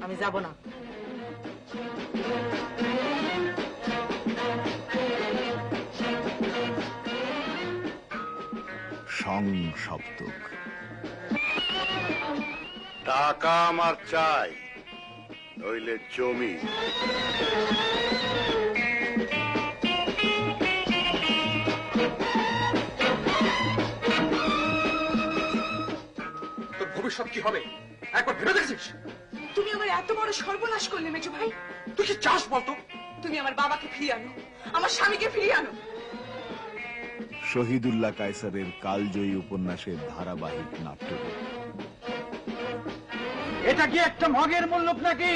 আমি যাব না। সংসপ্তক টাকা আমার চাই, নইলে জমি। তোর ভবিষ্যৎ কি হবে একবার ভেবে দেখেছিস? তুমি আমার এত বড় সর্বনাশ করলে মেজো ভাই। তুই কি চাস বলতো? তুমি আমার বাবাকে ফিরিয়ে আনো, আমার স্বামীকে ফিরিয়ে আনো। শহীদুল্লাহ কায়সারের কালজয়ী উপন্যাসের ধারাবাহিক নাট্যরূপ। এটা কি একটা মগের মুল্লুক নাকি?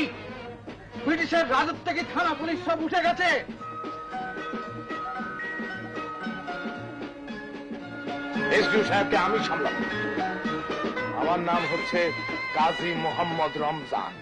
ব্রিটিশের রাজত্ব থেকে থানা পুলিশ সব উঠে গেছে। এসডিও সাহেবকে আমি সামলাবো। আমার নাম হচ্ছে কাজী মোহাম্মদ রমজান।